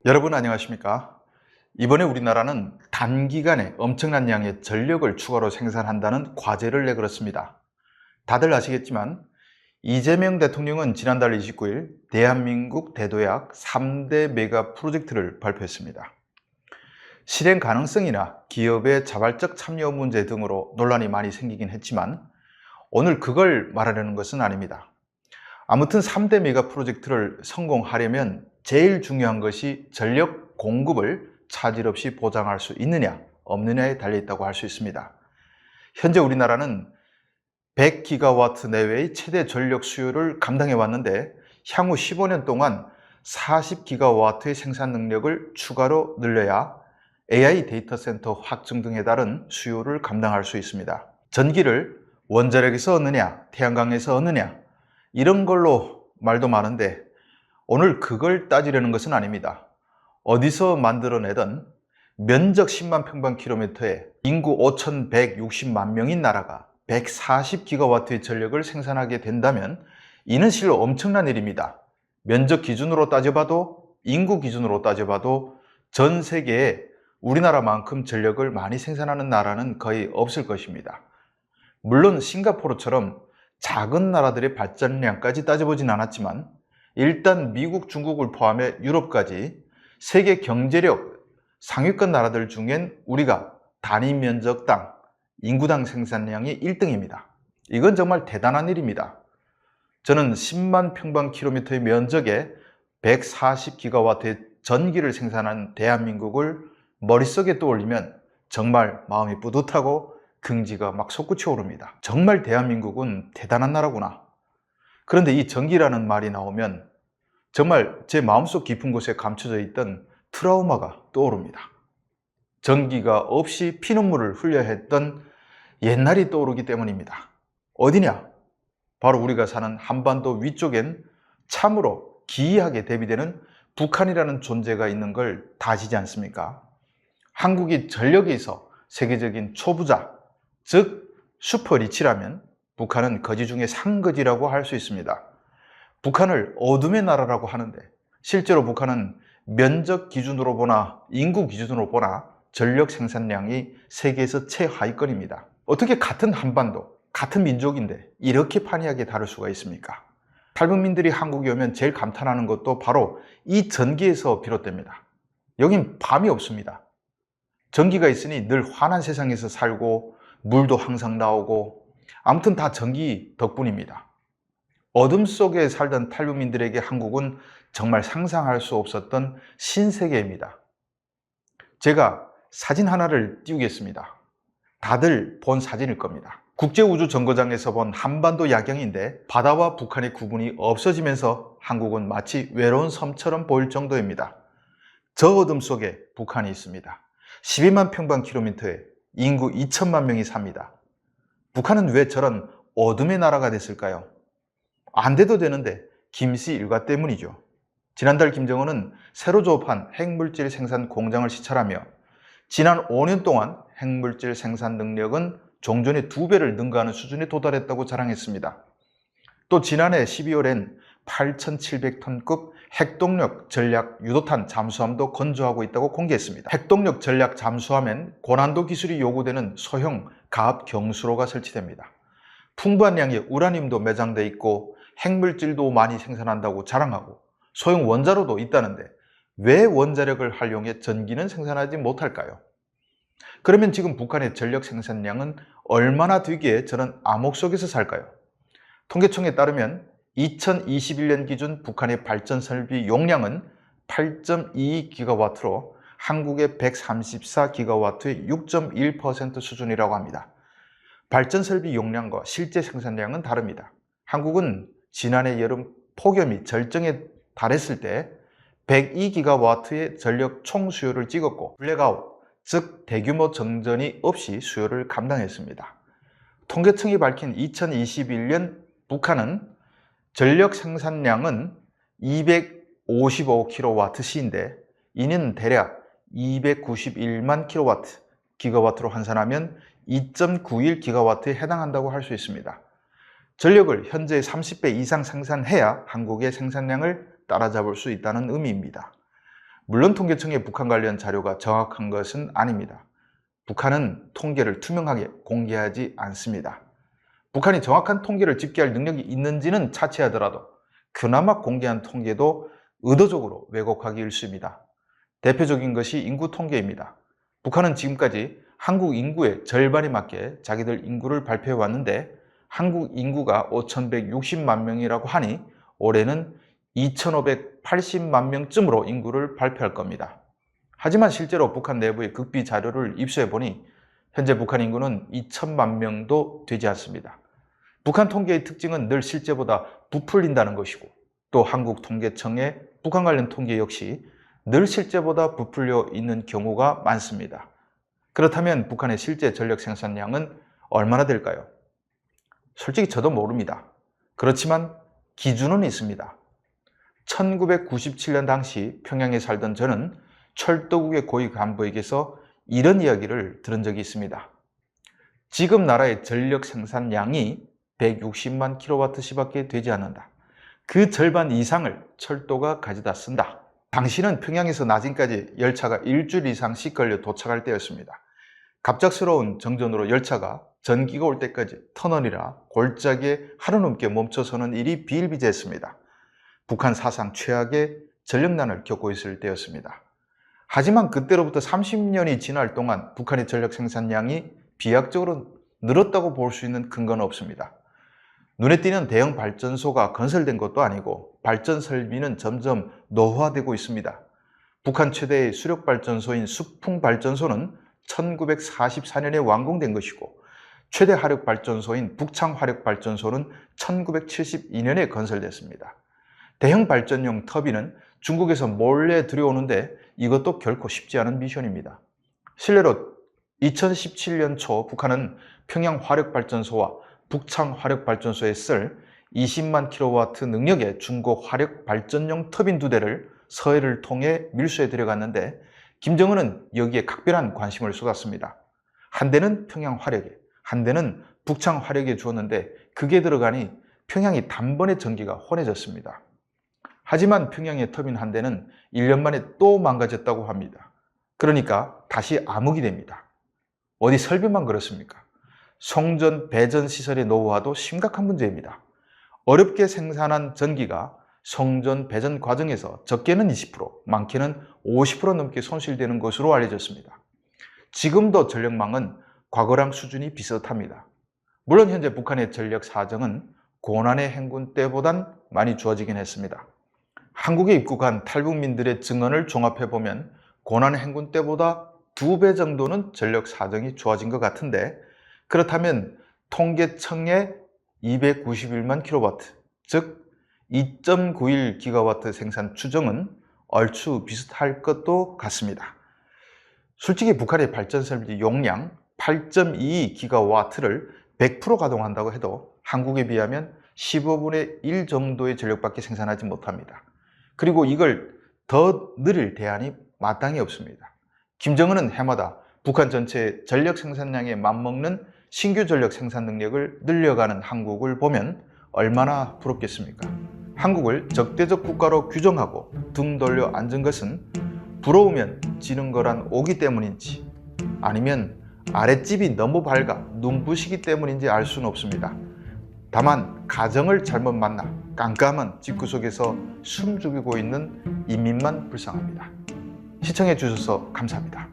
여러분 안녕하십니까? 이번에 우리나라는 단기간에 엄청난 양의 전력을 추가로 생산한다는 과제를 내걸었습니다. 다들 아시겠지만 이재명 대통령은 지난달 29일 대한민국 대도약 3대 메가 프로젝트를 발표했습니다. 실행 가능성이나 기업의 자발적 참여 문제 등으로 논란이 많이 생기긴 했지만 오늘 그걸 말하려는 것은 아닙니다. 아무튼 3대 메가 프로젝트를 성공하려면 제일 중요한 것이 전력 공급을 차질 없이 보장할 수 있느냐 없느냐에 달려있다고 할 수 있습니다. 현재 우리나라는 100기가와트 내외의 최대 전력 수요를 감당해 왔는데 향후 15년 동안 40기가와트의 생산 능력을 추가로 늘려야 AI 데이터 센터 확충 등에 따른 수요를 감당할 수 있습니다. 전기를 원자력에서 얻느냐 태양광에서 얻느냐 이런 걸로 말도 많은데 오늘 그걸 따지려는 것은 아닙니다. 어디서 만들어내던 면적 10만 평방킬로미터에 인구 5,160만 명인 나라가 140기가와트의 전력을 생산하게 된다면 이는 실로 엄청난 일입니다. 면적 기준으로 따져봐도 인구 기준으로 따져봐도 전 세계에 우리나라만큼 전력을 많이 생산하는 나라는 거의 없을 것입니다. 물론 싱가포르처럼 작은 나라들의 발전량까지 따져보진 않았지만 일단 미국, 중국을 포함해 유럽까지 세계 경제력 상위권 나라들 중엔 우리가 단위 면적당, 인구당 생산량이 1등입니다. 이건 정말 대단한 일입니다. 저는 10만 평방킬로미터의 면적에 140기가와트의 전기를 생산한 대한민국을 머릿속에 떠올리면 정말 마음이 뿌듯하고 긍지가 막 솟구쳐 오릅니다. 정말 대한민국은 대단한 나라구나. 그런데 이 전기라는 말이 나오면 정말 제 마음속 깊은 곳에 감춰져 있던 트라우마가 떠오릅니다. 전기가 없이 피눈물을 흘려야 했던 옛날이 떠오르기 때문입니다. 어디냐? 바로 우리가 사는 한반도 위쪽엔 참으로 기이하게 대비되는 북한이라는 존재가 있는 걸 다 아시지 않습니까? 한국이 전력에 있어 세계적인 초부자, 즉 슈퍼리치라면 북한은 거지 중에 상거지라고 할 수 있습니다. 북한을 어둠의 나라라고 하는데 실제로 북한은 면적 기준으로 보나 인구 기준으로 보나 전력 생산량이 세계에서 최하위권입니다. 어떻게 같은 한반도, 같은 민족인데 이렇게 판이하게 다를 수가 있습니까? 탈북민들이 한국에 오면 제일 감탄하는 것도 바로 이 전기에서 비롯됩니다. 여긴 밤이 없습니다. 전기가 있으니 늘 환한 세상에서 살고 물도 항상 나오고 아무튼 다 전기 덕분입니다. 어둠 속에 살던 탈북민들에게 한국은 정말 상상할 수 없었던 신세계입니다. 제가 사진 하나를 띄우겠습니다. 다들 본 사진일 겁니다. 국제우주정거장에서 본 한반도 야경인데 바다와 북한의 구분이 없어지면서 한국은 마치 외로운 섬처럼 보일 정도입니다. 저 어둠 속에 북한이 있습니다. 12만 평방킬로미터에 인구 2천만 명이 삽니다. 북한은 왜 저런 어둠의 나라가 됐을까요? 안 돼도 되는데 김씨 일가 때문이죠. 지난달 김정은은 새로 조업한 핵물질 생산 공장을 시찰하며 지난 5년 동안 핵물질 생산 능력은 종전의 2배를 능가하는 수준에 도달했다고 자랑했습니다. 또 지난해 12월엔 8,700톤급 핵동력 전략 유도탄 잠수함도 건조하고 있다고 공개했습니다. 핵동력 전략 잠수함엔 고난도 기술이 요구되는 소형 가압 경수로가 설치됩니다. 풍부한 양의 우라늄도 매장돼 있고 핵물질도 많이 생산한다고 자랑하고 소형 원자로도 있다는데 왜 원자력을 활용해 전기는 생산하지 못할까요? 그러면 지금 북한의 전력 생산량은 얼마나 되기에 저는 암흑 속에서 살까요? 통계청에 따르면 2021년 기준 북한의 발전설비 용량은 8.22기가와트로 한국의 134기가와트의 6.1% 수준이라고 합니다. 발전설비 용량과 실제 생산량은 다릅니다. 한국은 지난해 여름 폭염이 절정에 달했을 때 102기가와트의 전력 총 수요를 찍었고 블랙아웃, 즉 대규모 정전이 없이 수요를 감당했습니다. 통계청이 밝힌 2021년 북한은 전력 생산량은 255kWh인데 이는 대략 291만 kW, 기가와트로 환산하면 2.91기가와트에 해당한다고 할 수 있습니다. 전력을 현재 30배 이상 생산해야 한국의 생산량을 따라잡을 수 있다는 의미입니다. 물론 통계청의 북한 관련 자료가 정확한 것은 아닙니다. 북한은 통계를 투명하게 공개하지 않습니다. 북한이 정확한 통계를 집계할 능력이 있는지는 차치하더라도 그나마 공개한 통계도 의도적으로 왜곡하기 일쑤입니다. 대표적인 것이 인구 통계입니다. 북한은 지금까지 한국 인구의 절반에 맞게 자기들 인구를 발표해 왔는데 한국 인구가 5,160만 명이라고 하니 올해는 2,580만 명쯤으로 인구를 발표할 겁니다. 하지만 실제로 북한 내부의 극비 자료를 입수해 보니 현재 북한 인구는 2천만 명도 되지 않습니다. 북한 통계의 특징은 늘 실제보다 부풀린다는 것이고 또 한국통계청의 북한 관련 통계 역시 늘 실제보다 부풀려 있는 경우가 많습니다. 그렇다면 북한의 실제 전력 생산량은 얼마나 될까요? 솔직히 저도 모릅니다. 그렇지만 기준은 있습니다. 1997년 당시 평양에 살던 저는 철도국의 고위 간부에게서 이런 이야기를 들은 적이 있습니다. 지금 나라의 전력 생산량이 160만 kWh밖에 되지 않는다. 그 절반 이상을 철도가 가져다 쓴다. 당시는 평양에서 나진까지 열차가 일주일 이상씩 걸려 도착할 때였습니다. 갑작스러운 정전으로 열차가 전기가 올 때까지 터널이라 골짜기에 하루 넘게 멈춰서는 일이 비일비재했습니다. 북한 사상 최악의 전력난을 겪고 있을 때였습니다. 하지만 그때로부터 30년이 지날 동안 북한의 전력 생산량이 비약적으로 늘었다고 볼 수 있는 근거는 없습니다. 눈에 띄는 대형 발전소가 건설된 것도 아니고 발전 설비는 점점 노후화되고 있습니다. 북한 최대의 수력발전소인 수풍발전소는 1944년에 완공된 것이고 최대 화력발전소인 북창화력발전소는 1972년에 건설됐습니다. 대형 발전용 터빈은 중국에서 몰래 들여오는데 이것도 결코 쉽지 않은 미션입니다. 실례로 2017년 초 북한은 평양 화력발전소와 북창 화력발전소에 쓸 20만 kW 능력의 중고 화력발전용 터빈 2대를 서해를 통해 밀수해 들여갔는데 김정은은 여기에 각별한 관심을 쏟았습니다. 한 대는 평양 화력에, 한 대는 북창 화력에 주었는데 그게 들어가니 평양이 단번에 전기가 환해졌습니다. 하지만 평양의 터빈 한 대는 1년 만에 또 망가졌다고 합니다. 그러니까 다시 암흑이 됩니다. 어디 설비만 그렇습니까? 송전, 배전 시설의 노후화도 심각한 문제입니다. 어렵게 생산한 전기가 송전, 배전 과정에서 적게는 20%, 많게는 50% 넘게 손실되는 것으로 알려졌습니다. 지금도 전력망은 과거랑 수준이 비슷합니다. 물론 현재 북한의 전력 사정은 고난의 행군 때보단 많이 좋아지긴 했습니다. 한국에 입국한 탈북민들의 증언을 종합해보면 고난의 행군 때보다 2배 정도는 전력 사정이 좋아진 것 같은데 그렇다면 통계청의 291만 kW, 즉 2.91GW 생산 추정은 얼추 비슷할 것도 같습니다. 솔직히 북한의 발전설비 용량 8.22GW를 100% 가동한다고 해도 한국에 비하면 15분의 1 정도의 전력밖에 생산하지 못합니다. 그리고 이걸 더 늘릴 대안이 마땅히 없습니다. 김정은은 해마다 북한 전체의 전력 생산량에 맞먹는 신규 전력 생산 능력을 늘려가는 한국을 보면 얼마나 부럽겠습니까? 한국을 적대적 국가로 규정하고 등 돌려 앉은 것은 부러우면 지는 거란 오기 때문인지 아니면 아랫집이 너무 밝아 눈부시기 때문인지 알 수는 없습니다. 다만 가정을 잘못 만나 깜깜한 집구석에서 숨 죽이고 있는 인민만 불쌍합니다. 시청해 주셔서 감사합니다.